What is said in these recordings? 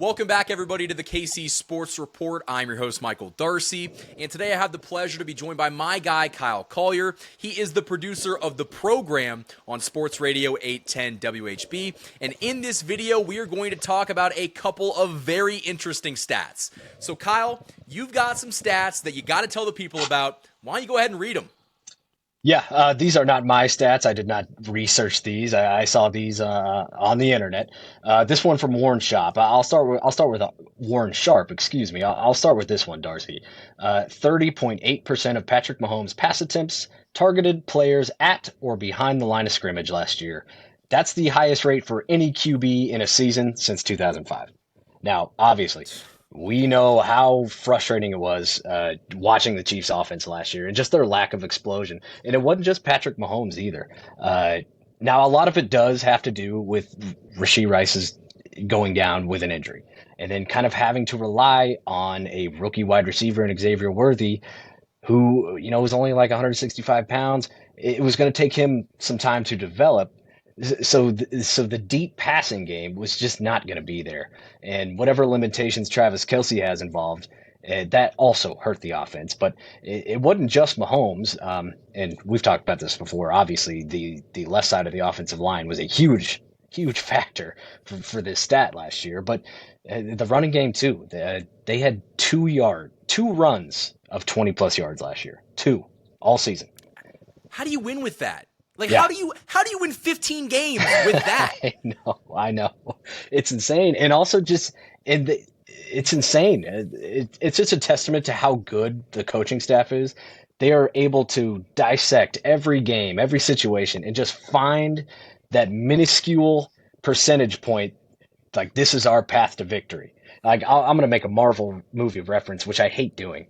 Welcome back, everybody, to the KC Sports Report. I'm your host, Michael Darcy, and today I have the pleasure to be joined by my guy, Kyle Collier. He is the producer of the program on Sports Radio 810 WHB, and in this video, we are going to talk about a couple of very interesting stats. So, Kyle, you've got some stats that you got to tell the people about. Why don't you go ahead and read them? Yeah, these are not my stats. I did not research these. I saw these on the internet. This one from Warren Sharp. I'll start with Warren Sharp. Excuse me. I'll start with this one, Darcy. 30.8% of Patrick Mahomes' pass attempts targeted players at or behind the line of scrimmage last year. That's the highest rate for any QB in a season since 2005. Now, obviously, we know how frustrating it was watching the Chiefs' offense last year and just their lack of explosion. And it wasn't just Patrick Mahomes either. Now, a lot of it does have to do with Rashee Rice's going down with an injury and then kind of having to rely on a rookie wide receiver in Xavier Worthy, who, was only like 165 pounds. It was going to take him some time to develop. So the deep passing game was just not going to be there, and whatever limitations Travis Kelce has involved, that also hurt the offense. But it wasn't just Mahomes, and we've talked about this before. Obviously, the left side of the offensive line was a huge factor for this stat last year. But the running game too. They had two runs of 20 plus yards last year, two all season. How do you win with that? Like, Yeah. how do you win 15 games with that? I know. It's insane. And also it's insane. It's just a testament to how good the coaching staff is. They are able to dissect every game, every situation, and just find that minuscule percentage point. Like, this is our path to victory. Like, I'm going to make a Marvel movie reference, which I hate doing.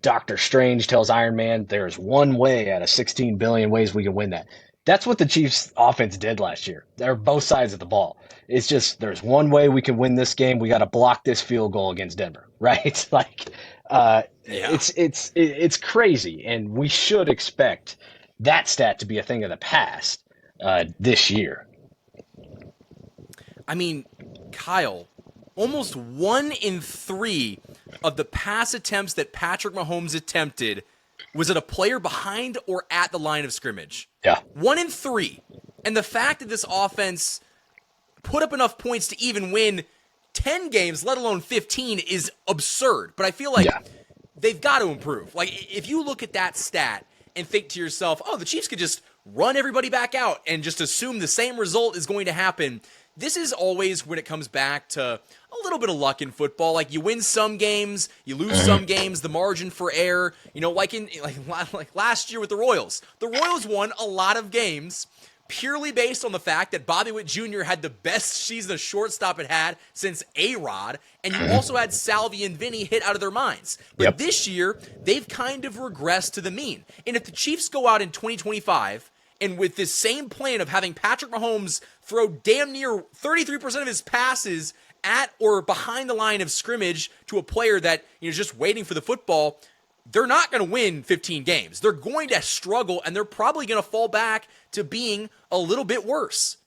Doctor Strange tells Iron Man there's one way out of 16 billion ways we can win that. That's what the Chiefs offense did last year. They're both sides of the ball. It's just, there's one way we can win this game. We got to block this field goal against Denver, right? Like, Yeah. it's crazy. And we should expect that stat to be a thing of the past this year. I mean, Kyle, almost 1 in 3 of the pass attempts that Patrick Mahomes attempted was at a player behind or at the line of scrimmage. Yeah. 1 in 3. And the fact that this offense put up enough points to even win 10 games, let alone 15, is absurd. But I feel like they've got to improve. Like, if you look at that stat and think to yourself, oh, the Chiefs could just run everybody back out and just assume the same result is going to happen. This is always when it comes back to a little bit of luck in football. Like, you win some games, you lose some games, the margin for error. Like last year with the Royals. The Royals won a lot of games purely based on the fact that Bobby Witt Jr. had the best season a shortstop had since A-Rod, and you also had Salvi and Vinny hit out of their minds. But this year, they've kind of regressed to the mean. And if the Chiefs go out in 2025 and with this same plan of having Patrick Mahomes throw damn near 33% of his passes at or behind the line of scrimmage to a player that is just waiting for the football, they're not going to win 15 games. They're going to struggle, and they're probably going to fall back to being a little bit worse.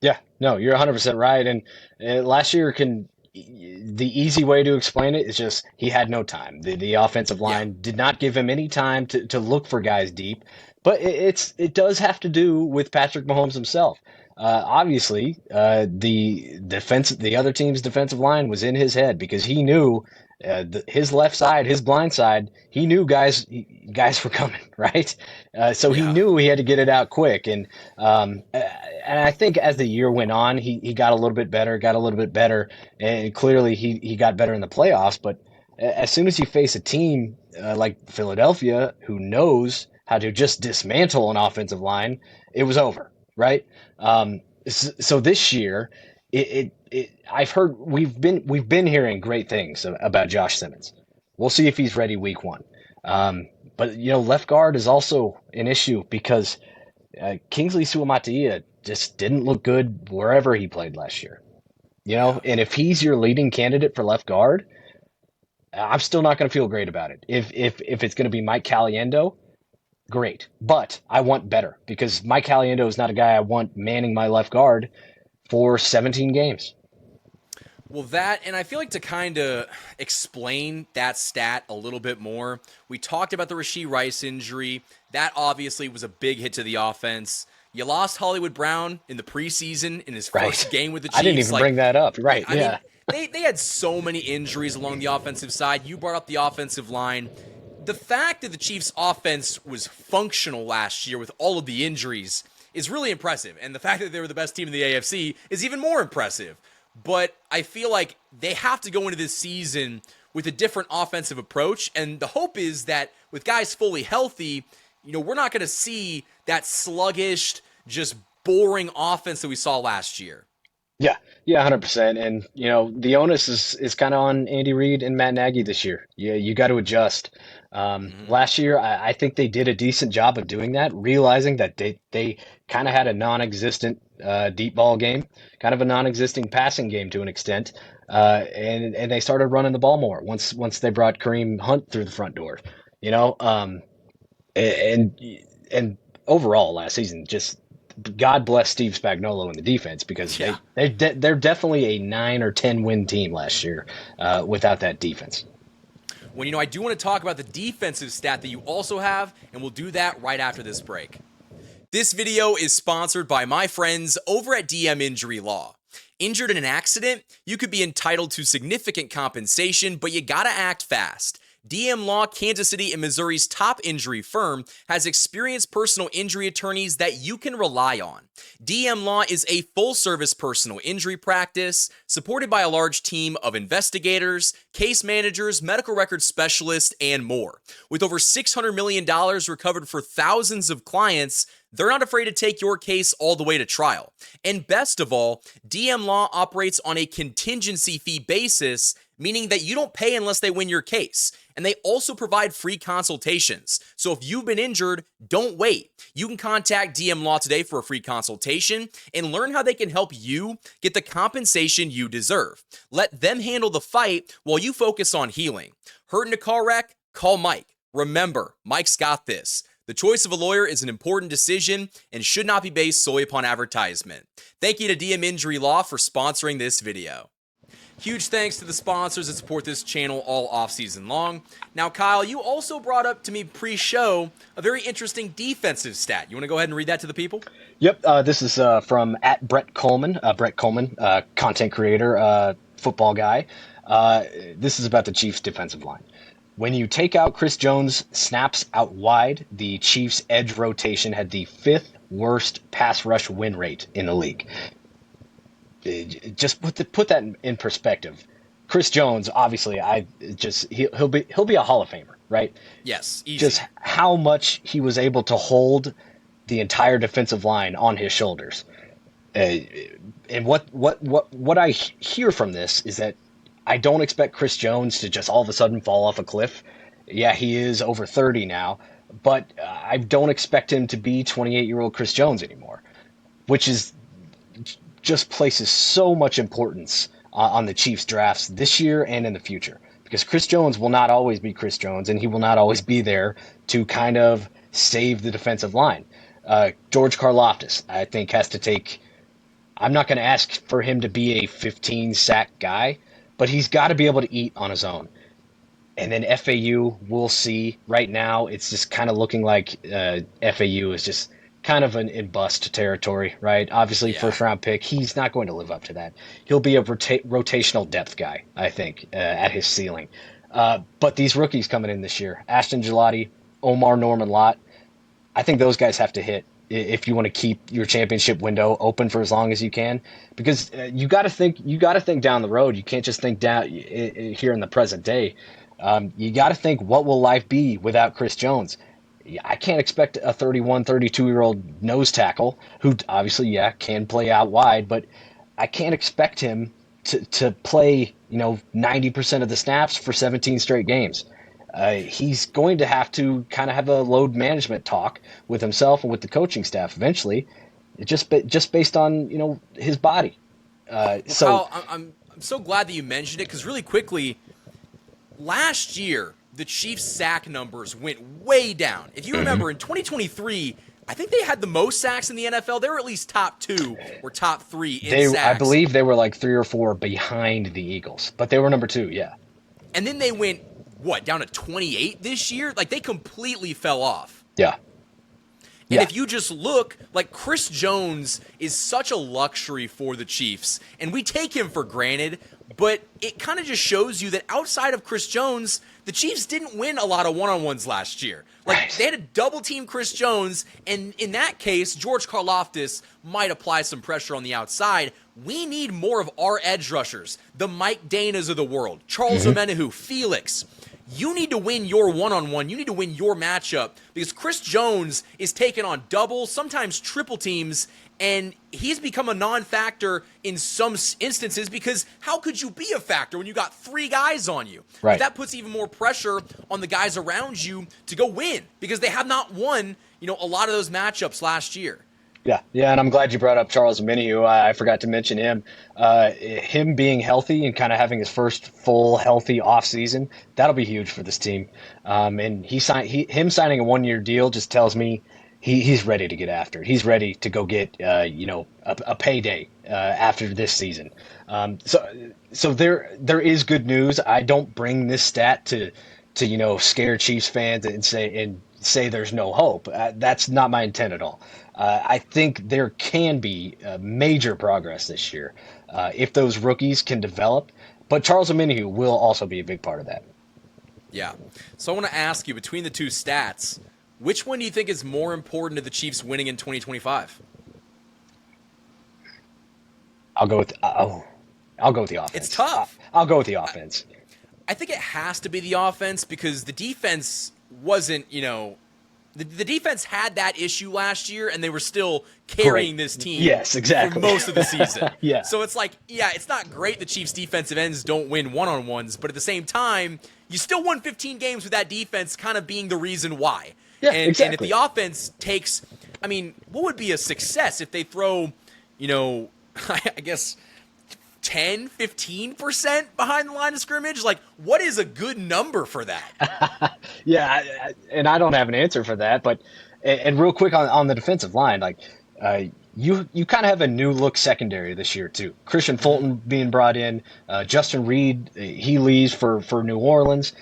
Yeah, no, you're 100% right. And last year, the easy way to explain it is just he had no time. The offensive line did not give him any time to look for guys deep. But it does have to do with Patrick Mahomes himself. Obviously, the other team's defensive line was in his head because he knew his left side, his blind side. He knew guys were coming, right? So he knew he had to get it out quick. And I think as the year went on, he got a little bit better, and clearly he got better in the playoffs. But as soon as you face a team like Philadelphia, who knows how to just dismantle an offensive line, it was over, right? So this year, I've heard we've been hearing great things about Josh Simmons. We'll see if he's ready week 1. But left guard is also an issue because Kingsley Suamataia just didn't look good wherever he played last year. And if he's your leading candidate for left guard, I'm still not going to feel great about it. If it's going to be Mike Caliendo, great. But I want better because Mike Caliendo is not a guy I want manning my left guard for 17 games. Well, that, and I feel like to kind of explain that stat a little bit more, we talked about the Rashee Rice injury. That obviously was a big hit to the offense. You lost Hollywood Brown in the preseason in his Right. first game with the I didn't Chiefs. even Like, bring that up. Right. I mean, Yeah. they had so many injuries along the offensive side. You brought up the offensive line. The fact that the Chiefs' offense was functional last year with all of the injuries is really impressive. And the fact that they were the best team in the AFC is even more impressive. But I feel like they have to go into this season with a different offensive approach. And the hope is that with guys fully healthy, we're not going to see that sluggish, just boring offense that we saw last year. Yeah, yeah, 100%. And the onus is kind of on Andy Reid and Matt Nagy this year. Yeah, you got to adjust. Mm-hmm. Last year, I think they did a decent job of doing that, realizing that they kind of had a non-existent deep ball game, kind of a non-existing passing game to an extent, and they started running the ball more once they brought Kareem Hunt through the front door. You know, and and overall last season, just God bless Steve Spagnuolo and the defense because Yeah. they're definitely a 9 or 10 win team last year without that defense. Well, I do want to talk about the defensive stat that you also have, and we'll do that right after this break. This video is sponsored by my friends over at DM Injury Law. Injured in an accident, you could be entitled to significant compensation, but you gotta act fast. DM Law, Kansas City and Missouri's top injury firm, has experienced personal injury attorneys that you can rely on. DM Law is a full-service personal injury practice supported by a large team of investigators, case managers, medical records specialists, and more. With over $600 million recovered for thousands of clients, they're not afraid to take your case all the way to trial. And best of all, DM Law operates on a contingency fee basis, meaning that you don't pay unless they win your case. And they also provide free consultations. So if you've been injured, don't wait. You can contact DM Law today for a free consultation and learn how they can help you get the compensation you deserve. Let them handle the fight while you focus on healing. Hurt in a car wreck? Call Mike. Remember, Mike's got this. The choice of a lawyer is an important decision and should not be based solely upon advertisement. Thank you to DM Injury Law for sponsoring this video. Huge thanks to the sponsors that support this channel all off-season long. Now, Kyle, you also brought up to me pre-show a very interesting defensive stat. You want to go ahead and read that to the people? Yep, this is from at Brett Coleman. Brett Coleman, content creator, football guy. This is about the Chiefs' defensive line. When you take out Chris Jones' snaps out wide, the Chiefs' edge rotation had the 5th worst pass rush win rate in the league. Just put that in perspective. Chris Jones, obviously, he'll be a Hall of Famer, right? Yes, easy. Just how much he was able to hold the entire defensive line on his shoulders. And what I hear from this is that I don't expect Chris Jones to just all of a sudden fall off a cliff. Yeah, he is over 30 now, but I don't expect him to be 28-year-old Chris Jones anymore, which is just places so much importance on the Chiefs drafts this year and in the future, because Chris Jones will not always be Chris Jones, and he will not always be there to kind of save the defensive line. George Karlaftis, I think, has to take. I'm not going to ask for him to be a 15-sack guy, but he's got to be able to eat on his own. And then FAU, we'll see. Right now, it's just kind of looking like FAU is just kind of in bust territory, right? Obviously, Yeah. first-round pick. He's not going to live up to that. He'll be a rotational depth guy, I think, at his ceiling. But these rookies coming in this year, Ashton Gelati, Omar Norman-Lott, I think those guys have to hit if you want to keep your championship window open for as long as you can, because you got to think down the road. You can't just think down here in the present day. You got to think, what will life be without Chris Jones? I can't expect a 31, 32-year-old nose tackle who obviously, can play out wide, but I can't expect him to play, 90% of the snaps for 17 straight games. He's going to have to kind of have a load management talk with himself and with the coaching staff eventually, just based on his body. Well, Kyle, I'm so glad that you mentioned it, because really quickly, last year the Chiefs' sack numbers went way down. If you remember, in 2023, I think they had the most sacks in the NFL. They were at least top 2 or top 3 in sacks. I believe they were like 3 or 4 behind the Eagles, but they were number 2. Yeah. And then they went, down to 28 this year? Like, they completely fell off. Yeah. And if you just look, like, Chris Jones is such a luxury for the Chiefs, and we take him for granted, but it kind of just shows you that outside of Chris Jones, the Chiefs didn't win a lot of one-on-ones last year. Like, they had to double-team Chris Jones, and in that case, George Karlaftis might apply some pressure on the outside. We need more of our edge rushers, the Mike Danas of the world, Charles Omenihu, Felix. You need to win your one-on-one. You need to win your matchup because Chris Jones is taking on double, sometimes triple teams, and he's become a non-factor in some instances because how could you be a factor when you got 3 guys on you? Right. But that puts even more pressure on the guys around you to go win because they have not won, a lot of those matchups last year. Yeah, and I'm glad you brought up Charles Omenihu. I forgot to mention him. Him being healthy and kind of having his first full healthy offseason, that'll be huge for this team. And him signing a 1-year deal just tells me he's ready to get after it. He's ready to go get a payday after this season. So there is good news. I don't bring this stat to scare Chiefs fans and say there's no hope. That's not my intent at all. I think there can be major progress this year if those rookies can develop. But Charles Omenihu will also be a big part of that. Yeah. So I want to ask you, between the two stats, which one do you think is more important to the Chiefs winning in 2025? I'll go with the offense. It's tough. I'll go with the offense. I think it has to be the offense because the defense wasn't, the defense had that issue last year, and they were still carrying this team for most of the season. Yeah. So it's like, it's not great the Chiefs' defensive ends don't win one-on-ones, but at the same time, you still won 15 games with that defense kind of being the reason why. Yeah, and exactly. And if the offense takes, what would be a success if they throw, I guess 10, 15% behind the line of scrimmage? Like, what is a good number for that? Yeah, and I don't have an answer for that, but and real quick on the defensive line, like you kind of have a new look secondary this year too. Christian Fulton being brought in, Justin Reed, he leaves for New Orleans,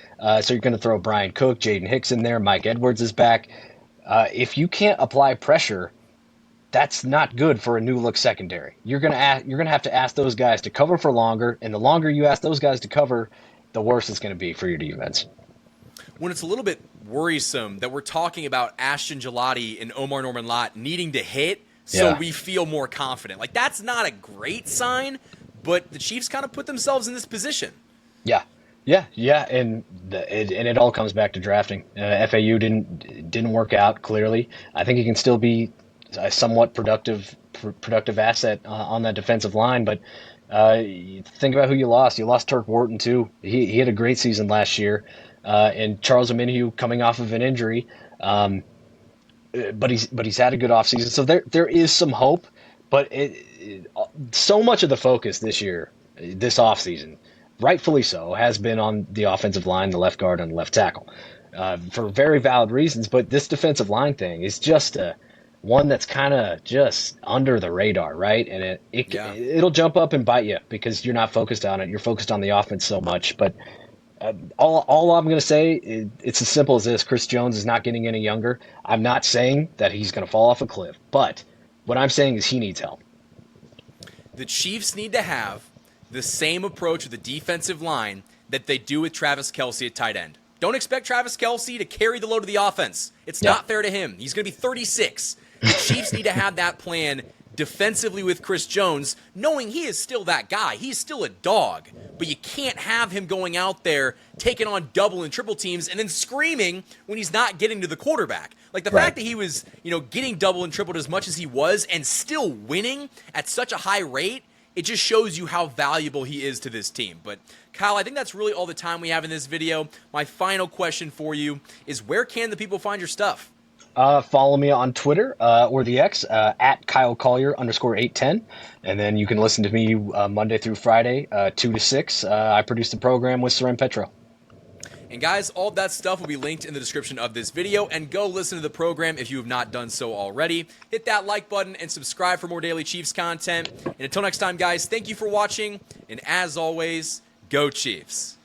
so you're going to throw Brian Cook, Jaden Hicks in there, Mike Edwards is back. If you can't apply pressure, that's not good for a new look secondary. You're gonna have to ask those guys to cover for longer, and the longer you ask those guys to cover, the worse it's going to be for your defense. When it's a little bit worrisome that we're talking about Ashton Gelati and Omar Norman-Lott needing to hit so we feel more confident. Like, that's not a great sign, but the Chiefs kind of put themselves in this position. Yeah, and it all comes back to drafting. FAU didn't work out, clearly. I think he can still be a somewhat productive asset on that defensive line, but think about who you lost. You lost Turk Wharton too. He had a great season last year, and Charles Omenihu coming off of an injury, but he's had a good offseason. So there is some hope, but so much of the focus this year, this offseason, rightfully so, has been on the offensive line, the left guard, and the left tackle, for very valid reasons. But this defensive line thing is just one that's kind of just under the radar, right? And it'll jump up and bite you because you're not focused on it. You're focused on the offense so much. But all I'm going to say is it's as simple as this. Chris Jones is not getting any younger. I'm not saying that he's going to fall off a cliff, but what I'm saying is he needs help. The Chiefs need to have the same approach with the defensive line that they do with Travis Kelce at tight end. Don't expect Travis Kelce to carry the load of the offense. It's not fair to him. He's going to be 36. The Chiefs need to have that plan defensively with Chris Jones, knowing he is still that guy. He's still a dog, but you can't have him going out there taking on double and triple teams and then screaming when he's not getting to the quarterback. Like the fact that he was, getting double and tripled as much as he was and still winning at such a high rate, it just shows you how valuable he is to this team. But Kyle, I think that's really all the time we have in this video. My final question for you is, where can the people find your stuff? Follow me on Twitter or the X at Kyle Collier _810. And then you can listen to me Monday through Friday, 2 to 6. I produce the program with Seren Petro. And guys, all of that stuff will be linked in the description of this video, and go listen to the program if you have not done so already. Hit that like button and subscribe for more daily Chiefs content. And until next time, guys, thank you for watching, and as always, go Chiefs.